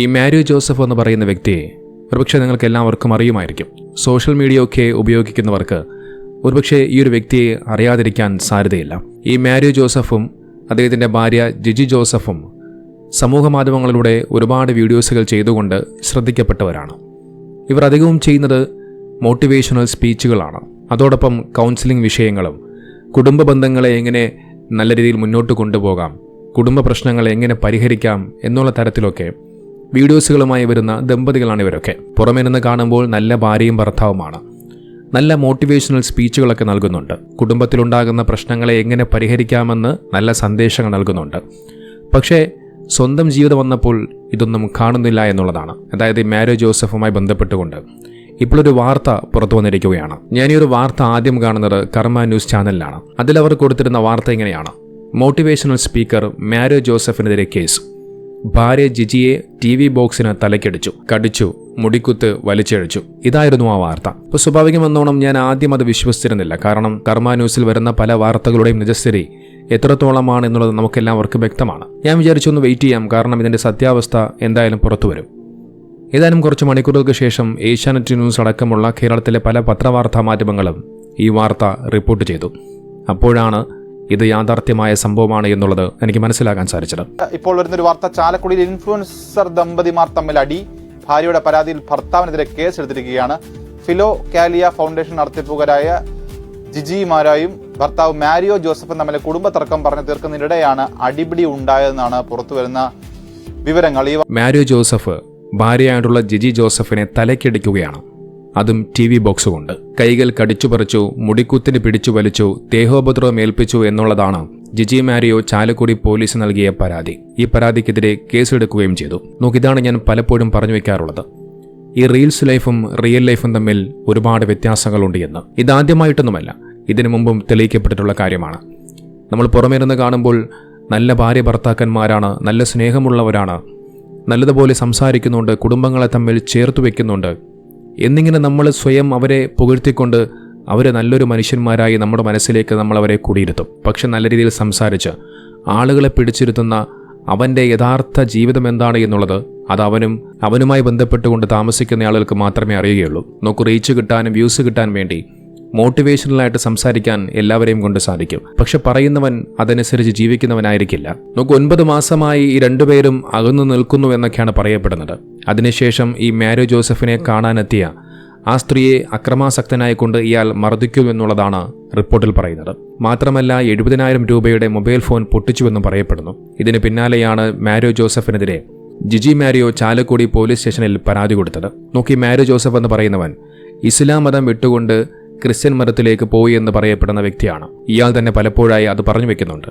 ഈ Mario Joseph എന്ന് പറയുന്ന വ്യക്തിയെ ഒരുപക്ഷെ നിങ്ങൾക്ക് എല്ലാവർക്കും അറിയുമായിരിക്കും. സോഷ്യൽ മീഡിയ ഒക്കെ ഉപയോഗിക്കുന്നവർക്ക് ഒരുപക്ഷെ ഈ ഒരു വ്യക്തിയെ അറിയാതിരിക്കാൻ സാധ്യതയില്ല. ഈ മാരിയോ ജോസഫും അദ്ദേഹത്തിൻ്റെ ഭാര്യ ജിജി ജോസഫും സമൂഹ മാധ്യമങ്ങളിലൂടെ ഒരുപാട് വീഡിയോസുകൾ ചെയ്തുകൊണ്ട് ശ്രദ്ധിക്കപ്പെട്ടവരാണ്. ഇവർ അധികവും ചെയ്യുന്നത് മോട്ടിവേഷണൽ സ്പീച്ചുകളാണ്. അതോടൊപ്പം കൗൺസിലിംഗ് വിഷയങ്ങളും, കുടുംബ ബന്ധങ്ങളെ എങ്ങനെ നല്ല രീതിയിൽ മുന്നോട്ട് കൊണ്ടുപോകാം, കുടുംബ പ്രശ്നങ്ങളെ എങ്ങനെ പരിഹരിക്കാം എന്നുള്ള തരത്തിലൊക്കെ വീഡിയോസുകളുമായി വരുന്ന ദമ്പതികളാണ് ഇവരൊക്കെ. പുറമേ നിന്ന് കാണുമ്പോൾ നല്ല ഭാര്യയും ഭർത്താവുമാണ്. നല്ല മോട്ടിവേഷണൽ സ്പീച്ചുകളൊക്കെ നൽകുന്നുണ്ട്. കുടുംബത്തിലുണ്ടാകുന്ന പ്രശ്നങ്ങളെ എങ്ങനെ പരിഹരിക്കാമെന്ന് നല്ല സന്ദേശങ്ങൾ നൽകുന്നുണ്ട്. പക്ഷേ സ്വന്തം ജീവിതം വന്നപ്പോൾ ഇതൊന്നും കാണുന്നില്ല എന്നുള്ളതാണ്. അതായത് മാരിയോ ജോസഫുമായി ബന്ധപ്പെട്ടുകൊണ്ട് ഇപ്പോഴൊരു വാർത്ത പുറത്തു വന്നിരിക്കുകയാണ്. ഞാൻ ഈ ഒരു വാർത്ത ആദ്യം കാണുന്നത് കർമ്മ ന്യൂസ് ചാനലിലാണ്. അതിലവർ കൊടുത്തിരുന്ന വാർത്ത ഇങ്ങനെയാണ്: മോട്ടിവേഷണൽ സ്പീക്കർ മാരിയോ ജോസഫിനെതിരെ കേസ്. ഭാര്യ ജിജിയെ TV ബോക്സിന് തലക്കടിച്ചു, കടിച്ചു, മുടിക്കുത്ത് വലിച്ചഴിച്ചു. ഇതായിരുന്നു ആ വാർത്ത. ഇപ്പോൾ സ്വാഭാവികമെന്നോണം ഞാൻ ആദ്യം അത് വിശ്വസിച്ചിരുന്നില്ല. കാരണം കർമ്മ ന്യൂസിൽ വരുന്ന പല വാർത്തകളുടെയും നിജസ്ഥിതി എത്രത്തോളമാണ് എന്നുള്ളത് നമുക്കെല്ലാവർക്കും വ്യക്തമാണ്. ഞാൻ വിചാരിച്ചൊന്ന് വെയിറ്റ് ചെയ്യാം, കാരണം ഇതിൻ്റെ സത്യാവസ്ഥ എന്തായാലും പുറത്തു വരും. ഏതാനും കുറച്ച് മണിക്കൂറുകൾക്ക് ശേഷം ഏഷ്യാനെറ്റ് ന്യൂസ് അടക്കമുള്ള കേരളത്തിലെ പല പത്രവാർത്താ മാധ്യമങ്ങളും ഈ വാർത്ത റിപ്പോർട്ട് ചെയ്തു. അപ്പോഴാണ് ഇത് യാഥാർത്ഥ്യമായ സംഭവമാണ് എന്നുള്ളത് എനിക്ക് മനസ്സിലാക്കാൻ സാധിച്ചത്. ഇപ്പോൾ വരുന്നൊരു വാർത്ത: ചാലക്കുടിയിൽ ഇൻഫ്ലുവൻസർ ദമ്പതിമാർ തമ്മിൽ അടി. ഭാര്യയുടെ പരാതിയിൽ ഭർത്താവിനെതിരെ കേസ് എടുത്തിരിക്കുകയാണ്. ഫിലോ കാലിയ ഫൗണ്ടേഷൻ നടത്തിപ്പുകാരായ ജിജി മാരായും ഭർത്താവ് മാരിയോ ജോസഫും തമ്മിലെ കുടുംബ തർക്കം പറഞ്ഞു തീർക്കുന്നതിനിടെയാണ് അടിപിടി ഉണ്ടായതെന്നാണ് പുറത്തുവരുന്ന വിവരങ്ങൾ. മാരിയോ ജോസഫ് ഭാര്യയായിട്ടുള്ള ജിജി ജോസഫിനെ തലക്കടിക്കുകയാണ്, അതും TV ബോക്സ് കൊണ്ട്. കൈകൾ കടിച്ചുപറിച്ചു, മുടിക്കുത്തിന് പിടിച്ചു വലിച്ചു, ദേഹോപദ്രവം ഏൽപ്പിച്ചു എന്നുള്ളതാണ് ജിജി മാരിയോ ചാലക്കുടി പോലീസ് നൽകിയ പരാതി. ഈ പരാതിക്കെതിരെ കേസെടുക്കുകയും ചെയ്തു. നോക്കിതാണ് ഞാൻ പലപ്പോഴും പറഞ്ഞു വെക്കാറുള്ളത്, ഈ റീൽസ് ലൈഫും റിയൽ ലൈഫും തമ്മിൽ ഒരുപാട് വ്യത്യാസങ്ങളുണ്ട് എന്ന്. ഇതാദ്യമായിട്ടൊന്നുമല്ല, ഇതിനു മുമ്പും തെളിയിക്കപ്പെട്ടിട്ടുള്ള കാര്യമാണ്. നമ്മൾ പുറമേരുന്ന് കാണുമ്പോൾ നല്ല ഭാര്യ ഭർത്താക്കന്മാരാണ്, നല്ല സ്നേഹമുള്ളവരാണ്, നല്ലതുപോലെ സംസാരിക്കുന്നുണ്ട്, കുടുംബങ്ങളെ തമ്മിൽ ചേർത്ത് വയ്ക്കുന്നുണ്ട് എന്നിങ്ങനെ നമ്മൾ സ്വയം അവരെ പുകഴ്ത്തിക്കൊണ്ട് അവരെ നല്ലൊരു മനുഷ്യന്മാരായി നമ്മുടെ മനസ്സിലേക്ക് നമ്മൾ അവരെ കുടിയിരുത്തും. പക്ഷെ നല്ല രീതിയിൽ സംസാരിച്ച് ആളുകളെ പിടിച്ചിരുത്തുന്ന അവൻ്റെ യഥാർത്ഥ ജീവിതം എന്താണ് എന്നുള്ളത് അത് അവനുമായി ബന്ധപ്പെട്ടുകൊണ്ട് താമസിക്കുന്ന ആളുകൾക്ക് മാത്രമേ അറിയുകയുള്ളൂ. നോക്കൂ, റീച്ച് കിട്ടാനും വ്യൂസ് കിട്ടാൻ വേണ്ടി മോട്ടിവേഷണലായിട്ട് സംസാരിക്കാൻ എല്ലാവരെയും കൊണ്ട് സാധിക്കും. പക്ഷെ പറയുന്നവൻ അതനുസരിച്ച് ജീവിക്കുന്നവനായിരിക്കില്ല. നോക്കൂ, 9 മാസമായി ഈ രണ്ടുപേരും അകന്നു നിൽക്കുന്നു എന്നൊക്കെയാണ് പറയപ്പെടുന്നത്. അതിനുശേഷം ഈ മാരിയോ ജോസഫിനെ കാണാനെത്തിയ ആ സ്ത്രീയെ അക്രമാസക്തനായിക്കൊണ്ട് ഇയാൾ മർദ്ദിക്കുമെന്നുള്ളതാണ് റിപ്പോർട്ടിൽ പറയുന്നത്. മാത്രമല്ല 70,000 രൂപയുടെ മൊബൈൽ ഫോൺ പൊട്ടിച്ചുവെന്നും പറയപ്പെടുന്നു. ഇതിന് പിന്നാലെയാണ് മാരിയോ ജോസഫിനെതിരെ ജിജി മാരിയോ ചാലക്കുടി പോലീസ് സ്റ്റേഷനിൽ പരാതി കൊടുത്തത്. നോക്കി, മാരിയോ ജോസഫ് എന്ന് പറയുന്നവൻ ഇസ്ലാം മതം വിട്ടുകൊണ്ട് ക്രിസ്ത്യൻ മതത്തിലേക്ക് പോയി എന്ന് പറയപ്പെടുന്ന വ്യക്തിയാണ്. ഇയാൾ തന്നെ പലപ്പോഴായി അത് പറഞ്ഞു വെക്കുന്നുണ്ട്.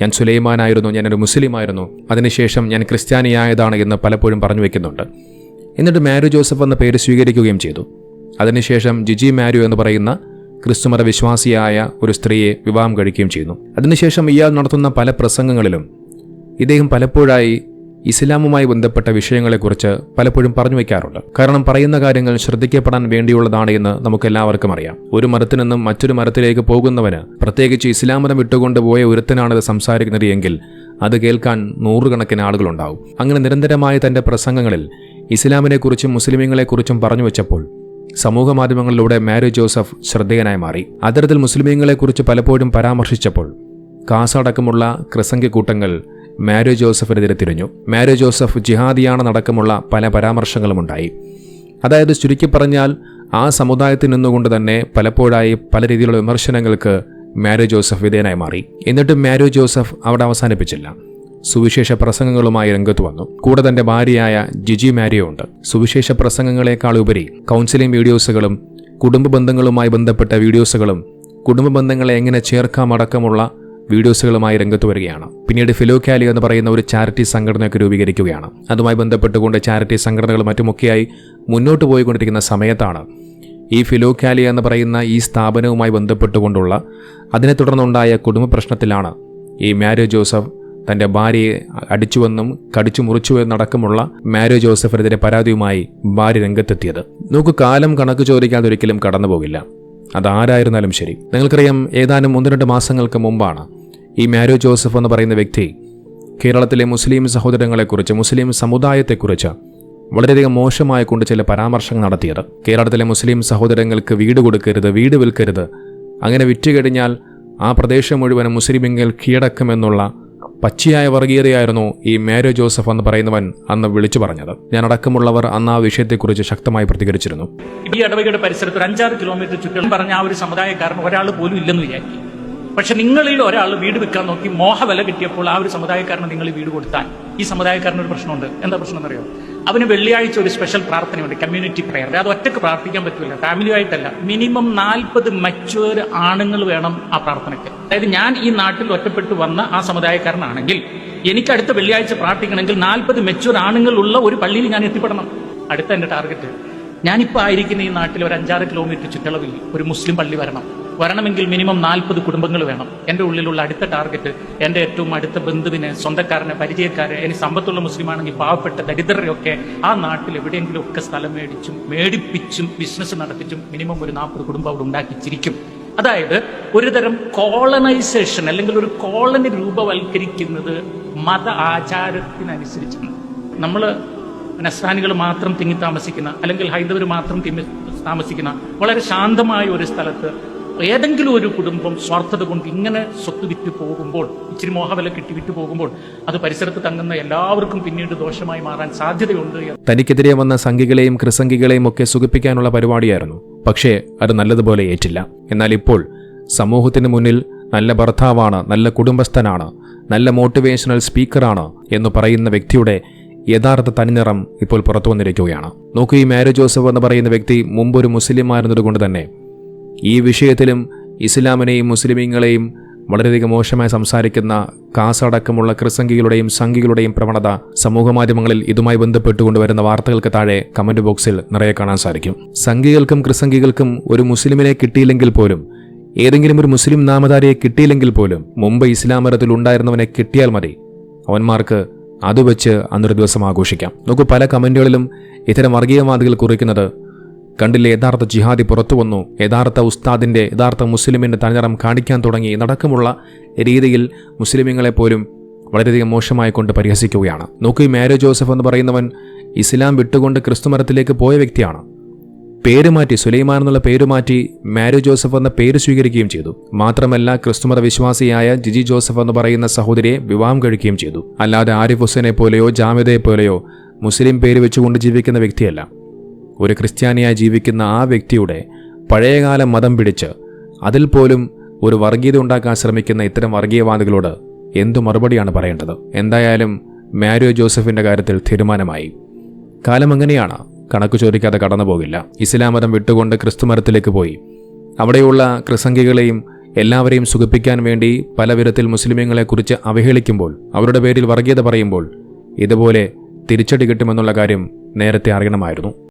ഞാൻ സുലൈമാനായിരുന്നു, ഞാനൊരു മുസ്ലിമായിരുന്നു, അതിനുശേഷം ഞാൻ ക്രിസ്ത്യാനിയായതാണ് എന്ന് പലപ്പോഴും പറഞ്ഞു വെക്കുന്നുണ്ട്. എന്നിട്ട് മാരിയോ ജോസഫ് എന്ന പേര് സ്വീകരിക്കുകയും ചെയ്തു. അതിനുശേഷം ജിജി മാരിയോ എന്ന് പറയുന്ന ക്രിസ്തുമത വിശ്വാസിയായ ഒരു സ്ത്രീയെ വിവാഹം കഴിക്കുകയും ചെയ്യുന്നു. അതിനുശേഷം ഇയാൾ നടത്തുന്ന പല പ്രസംഗങ്ങളിലും ഇദ്ദേഹം പലപ്പോഴായി ഇസ്ലാമുമായി ബന്ധപ്പെട്ട വിഷയങ്ങളെക്കുറിച്ച് പലപ്പോഴും പറഞ്ഞു വയ്ക്കാറുണ്ട്. കാരണം പറയുന്ന കാര്യങ്ങൾ ശ്രദ്ധിക്കപ്പെടാൻ വേണ്ടിയുള്ളതാണ് എന്ന് നമുക്കെല്ലാവർക്കും അറിയാം. ഒരു മതത്തിൽ നിന്നും മറ്റൊരു മതത്തിലേക്ക് പോകുന്നവന്, പ്രത്യേകിച്ച് ഇസ്ലാം മതം വിട്ടുകൊണ്ടുപോയ ഒരുത്തനാണത് സംസാരിക്കുന്നത് എങ്കിൽ അത് കേൾക്കാൻ 100 കണക്കിന് ആളുകളുണ്ടാവും. അങ്ങനെ നിരന്തരമായി തന്റെ പ്രസംഗങ്ങളിൽ ഇസ്ലാമിനെക്കുറിച്ചും മുസ്ലിമീങ്ങളെക്കുറിച്ചും പറഞ്ഞു വെച്ചപ്പോൾ സമൂഹ മാധ്യമങ്ങളിലൂടെ മാരിയോ ജോസഫ് ശ്രദ്ധേയനായി മാറി. അത്തരത്തിൽ മുസ്ലിമീങ്ങളെക്കുറിച്ച് പലപ്പോഴും പരാമർശിച്ചപ്പോൾ കാസടക്കമുള്ള ക്രിസംഖ്യക്കൂട്ടങ്ങൾ മാരിയോ ജോസഫിനെതിരെ തിരിഞ്ഞു. മാരിയോ ജോസഫ് ജിഹാദിയാണെന്നടക്കമുള്ള പല പരാമർശങ്ങളുമുണ്ടായി. അതായത് ചുരുക്കി പറഞ്ഞാൽ ആ സമുദായത്തിൽ നിന്നുകൊണ്ട് തന്നെ പലപ്പോഴായി പല രീതിയിലുള്ള വിമർശനങ്ങൾക്ക് മാരിയോ ജോസഫ് വിധേയനായി മാറി. എന്നിട്ടും മാരിയോ ജോസഫ് അവിടെ അവസാനിപ്പിച്ചില്ല. സുവിശേഷ പ്രസംഗങ്ങളുമായി രംഗത്ത് വന്നു. കൂടെ തന്റെ ഭാര്യയായ ജിജി മാരിയോ ഉണ്ട്. സുവിശേഷ പ്രസംഗങ്ങളെക്കാൾ ഉപരി കൗൺസിലിംഗ് വീഡിയോസുകളും കുടുംബ ബന്ധങ്ങളുമായി ബന്ധപ്പെട്ട വീഡിയോസുകളും കുടുംബ ബന്ധങ്ങളെ എങ്ങനെ ചേർക്കാമടക്കമുള്ള വീഡിയോസുകളുമായി രംഗത്ത് വരികയാണ്. പിന്നീട് ഫിലോ കാലിയ എന്ന് പറയുന്ന ഒരു ചാരിറ്റി സംഘടനയൊക്കെ രൂപീകരിക്കുകയാണ്. അതുമായി ബന്ധപ്പെട്ടുകൊണ്ട് ചാരിറ്റി സംഘടനകൾ മറ്റുമൊക്കെയായി മുന്നോട്ട് പോയിക്കൊണ്ടിരിക്കുന്ന സമയത്താണ് ഈ ഫിലോ കാലിയ എന്ന് പറയുന്ന ഈ സ്ഥാപനവുമായി ബന്ധപ്പെട്ടുകൊണ്ടുള്ള അതിനെ തുടർന്നുണ്ടായ കുടുംബ പ്രശ്നത്തിലാണ് ഈ മാരിയോ ജോസഫ് തൻ്റെ ഭാര്യയെ അടിച്ചുവെന്നും കടിച്ചു മുറിച്ചുവെന്നടക്കമുള്ള മാരിയോ ജോസഫിനെതിരെ പരാതിയുമായി ഭാര്യ രംഗത്തെത്തിയത്. നോക്കൂ, കാലം കണക്ക് ചോദിക്കാതെ ഒരിക്കലും കടന്നുപോകില്ല. അതാരായിരുന്നാലും ശരി. നിങ്ങൾക്കറിയാം, ഏതാനും 1-2 മാസങ്ങൾക്ക് മുമ്പാണ് ഈ മാരിയോ ജോസഫ് എന്ന് പറയുന്ന വ്യക്തി കേരളത്തിലെ മുസ്ലിം സഹോദരങ്ങളെക്കുറിച്ച്, മുസ്ലിം സമുദായത്തെക്കുറിച്ച് വളരെയധികം മോശമായി കൊണ്ട് ചില പരാമർശങ്ങൾ നടത്തിയത്. കേരളത്തിലെ മുസ്ലിം സഹോദരങ്ങൾക്ക് വീട് കൊടുക്കരുത്, വീട് വിൽക്കരുത്, അങ്ങനെ വിറ്റുകഴിഞ്ഞാൽ ആ പ്രദേശം മുഴുവനും മുസ്ലിമിങ്ങൾ കീഴടക്കുമെന്നുള്ള പച്ചയായ വർഗീയതയായിരുന്നു ഈ മാത്യു ജോസഫ് എന്ന് പറയുന്നവൻ അന്ന് വിളിച്ചു പറഞ്ഞത്. ഞാൻ അടക്കമുള്ളവർ അന്ന് ആ വിഷയത്തെക്കുറിച്ച് ശക്തമായി പ്രതികരിച്ചിരുന്നു. ഈ ഇടവകയുടെ പരിസരത്ത് ഒരു 5-6 കിലോമീറ്റർ ചുറ്റും പറഞ്ഞ ആ ഒരു സമുദായക്കാരൻ ഒരാൾ പോലും ഇല്ലെന്ന് വിചാരിക്കും. പക്ഷെ നിങ്ങളിൽ ഒരാൾ വീട് വെക്കാൻ നോക്കി മോഹവില കിട്ടിയപ്പോൾ ആ ഒരു സമുദായക്കാരന് നിങ്ങൾ വീട് കൊടുത്താൽ ഈ സമുദായക്കാരന് ഒരു പ്രശ്നമുണ്ട്. എന്താ പ്രശ്നം എന്നറിയോ? അവന് വെള്ളിയാഴ്ച ഒരു സ്പെഷ്യൽ പ്രാർത്ഥനയുണ്ട്, കമ്മ്യൂണിറ്റി പ്രെയർ. അത് ഒറ്റക്ക് പ്രാർത്ഥിക്കാൻ പറ്റില്ല, ഫാമിലിയായിട്ടല്ല. മിനിമം 40 മച്വർ ആണുങ്ങൾ വേണം ആ പ്രാർത്ഥനയ്ക്ക്. അതായത് ഞാൻ ഈ നാട്ടിൽ ഒറ്റപ്പെട്ട് വന്ന ആ സമുദായക്കാരനാണെങ്കിൽ എനിക്ക് അടുത്ത വെള്ളിയാഴ്ച പ്രാർത്ഥിക്കണമെങ്കിൽ 40 മച്വർ ആണുങ്ങളുള്ള ഒരു പള്ളിയിൽ ഞാൻ എത്തിപ്പെടണം. അടുത്ത എൻ്റെ ടാർഗറ്റ്. ഞാനിപ്പോൾ ആയിരിക്കുന്ന ഈ നാട്ടിൽ ഒരു 5-6 കിലോമീറ്റർ ചുറ്റളവിൽ ഒരു മുസ്ലിം പള്ളി വരണമെങ്കിൽ മിനിമം 40 കുടുംബങ്ങൾ വേണം. എൻ്റെ ഉള്ളിലുള്ള അടുത്ത ടാർഗറ്റ് എൻ്റെ ഏറ്റവും അടുത്ത ബന്ധുവിനെ, സ്വന്തക്കാരനെ, പരിചയക്കാരെ, ഇനി സമ്പത്തുള്ള മുസ്ലിമാണെങ്കിൽ പാവപ്പെട്ട ദരിദ്രരെയൊക്കെ ആ നാട്ടിൽ എവിടെയെങ്കിലും ഒക്കെ സ്ഥലം മേടിപ്പിച്ചും ബിസിനസ് നടത്തിച്ചും മിനിമം ഒരു 40 കുടുംബം അവിടെ ഉണ്ടാക്കിച്ചിരിക്കും. അതായത് ഒരുതരം കോളനൈസേഷൻ അല്ലെങ്കിൽ ഒരു കോളനി രൂപവൽക്കരിക്കുന്നത് മത ആചാരത്തിനനുസരിച്ചാണ്. നമ്മൾ നസ്രാനികൾ മാത്രം തിങ്ങി താമസിക്കുന്ന അല്ലെങ്കിൽ ഹൈന്ദവർ മാത്രം തിങ്ങി താമസിക്കുന്ന വളരെ ശാന്തമായ ഒരു സ്ഥലത്ത് ഏതെങ്കിലും ഒരു കുടുംബം സ്വാർത്ഥത കൊണ്ട് ഇങ്ങനെ സ്വത്ത് വിറ്റ് പോകുമ്പോൾ, ഇച്ചിരി മോഹവില കിട്ടി വിറ്റ് പോകുമ്പോൾ അത് പരിസരത്ത് തങ്ങുന്ന എല്ലാവർക്കും പിന്നീട് ദോഷമായി മാറാൻ സാധ്യതയുണ്ട്. തനിക്കെതിരെ വന്ന സംഘികളെയും ക്രിസംഘികളെയും ഒക്കെ സുഖിപ്പിക്കാനുള്ള പരിപാടിയായിരുന്നു. പക്ഷേ അത് നല്ലതുപോലെ ഏറ്റില്ല. എന്നാൽ ഇപ്പോൾ സമൂഹത്തിന് മുന്നിൽ നല്ല ഭർത്താവാണ്, നല്ല കുടുംബസ്ഥനാണ്, നല്ല മോട്ടിവേഷണൽ സ്പീക്കറാണ് എന്ന് പറയുന്ന വ്യക്തിയുടെ യഥാർത്ഥ തനിനിറം ഇപ്പോൾ പുറത്തു വന്നിരിക്കുകയാണ്. നോക്കൂ, ഈ മാത്യു ജോസഫ് എന്ന് പറയുന്ന വ്യക്തി മുമ്പൊരു മുസ്ലിമായിരുന്നതുകൊണ്ട് തന്നെ ഈ വിഷയത്തിലും ഇസ്ലാമിനെയും മുസ്ലിമീങ്ങളെയും വളരെയധികം മോശമായി സംസാരിക്കുന്ന കാസടക്കമുള്ള ക്രിസംഘികളുടെയും സംഘികളുടെയും പ്രവണത സമൂഹമാധ്യമങ്ങളിൽ ഇതുമായി ബന്ധപ്പെട്ടുകൊണ്ടുവരുന്ന വാർത്തകൾക്ക് താഴെ കമന്റ് ബോക്സിൽ നിറയെ കാണാൻ സാധിക്കും. സംഘികൾക്കും ക്രിസംഘികൾക്കും ഒരു മുസ്ലിമിനെ കിട്ടിയില്ലെങ്കിൽ പോലും, ഏതെങ്കിലും ഒരു മുസ്ലിം നാമധാരിയെ കിട്ടിയില്ലെങ്കിൽ പോലും, മുമ്പ് ഇസ്ലാം മതത്തിൽ ഉണ്ടായിരുന്നവനെ കിട്ടിയാൽ മതി, അവന്മാർക്ക് അത് വെച്ച് അന്നൊരു ദിവസം ആഘോഷിക്കാം. നോക്കൂ, പല കമന്റുകളിലും ഇത്തരം വർഗീയവാദികൾ കുറിക്കുന്നത് കണ്ടില്ലേ, യഥാർത്ഥ ജിഹാദി പുറത്തു വന്നു, യഥാർത്ഥ ഉസ്താദിന്റെ, യഥാർത്ഥ മുസ്ലിമിന്റെ തനിനിറം കാണിക്കാൻ തുടങ്ങി എന്നടക്കമുള്ള രീതിയിൽ മുസ്ലിമീങ്ങളെപ്പോലും വളരെയധികം മോശമായി കൊണ്ട് പരിഹസിക്കുകയാണ്. നോക്കൂ, ഈ മാത്യു ജോസഫ് എന്ന് പറയുന്നവൻ ഇസ്ലാം വിട്ടുകൊണ്ട് ക്രിസ്തുമതത്തിലേക്ക് പോയ വ്യക്തിയാണ്. പേര് മാറ്റി, സുലൈമാൻ എന്നുള്ള പേര് മാറ്റി മാത്യു ജോസഫ് എന്ന പേര് സ്വീകരിക്കുകയും ചെയ്തു. മാത്രമല്ല, ക്രിസ്തുമത വിശ്വാസിയായ ജിജി ജോസഫ് എന്ന് പറയുന്ന സഹോദരിയെ വിവാഹം കഴിക്കുകയും ചെയ്തു. അല്ലാതെ ആരിഫ് ഹുസൈനെ പോലെയോ ജാമിദയെ പോലെയോ മുസ്ലിം പേര് വെച്ചുകൊണ്ട് ജീവിക്കുന്ന വ്യക്തിയല്ല. ഒരു ക്രിസ്ത്യാനിയായി ജീവിക്കുന്ന ആ വ്യക്തിയുടെ പഴയകാല മതം പിടിച്ച് അതിൽ പോലും ഒരു വർഗീയത ഉണ്ടാക്കാൻ ശ്രമിക്കുന്ന ഇത്തരം വർഗീയവാദികളോട് എന്തു മറുപടിയാണ് പറയേണ്ടത്? എന്തായാലും മാത്യു ജോസഫിന്റെ കാര്യത്തിൽ തീരുമാനമായി. കാലം അങ്ങനെയാണ്, കണക്ക് ചോദിക്കാതെ കടന്നു പോകില്ല. ഇസ്ലാം മതം വിട്ടുകൊണ്ട് ക്രിസ്തുമതത്തിലേക്ക് പോയി അവിടെയുള്ള ക്രിസംഘികളെയും എല്ലാവരെയും സുഖിപ്പിക്കാൻ വേണ്ടി പല വിധത്തിൽ മുസ്ലിമീങ്ങളെക്കുറിച്ച് അവഹേളിക്കുമ്പോൾ, അവരുടെ പേരിൽ വർഗീയത പറയുമ്പോൾ ഇതുപോലെ തിരിച്ചടി കിട്ടുമെന്നുള്ള കാര്യം നേരത്തെ അറിയണമായിരുന്നു.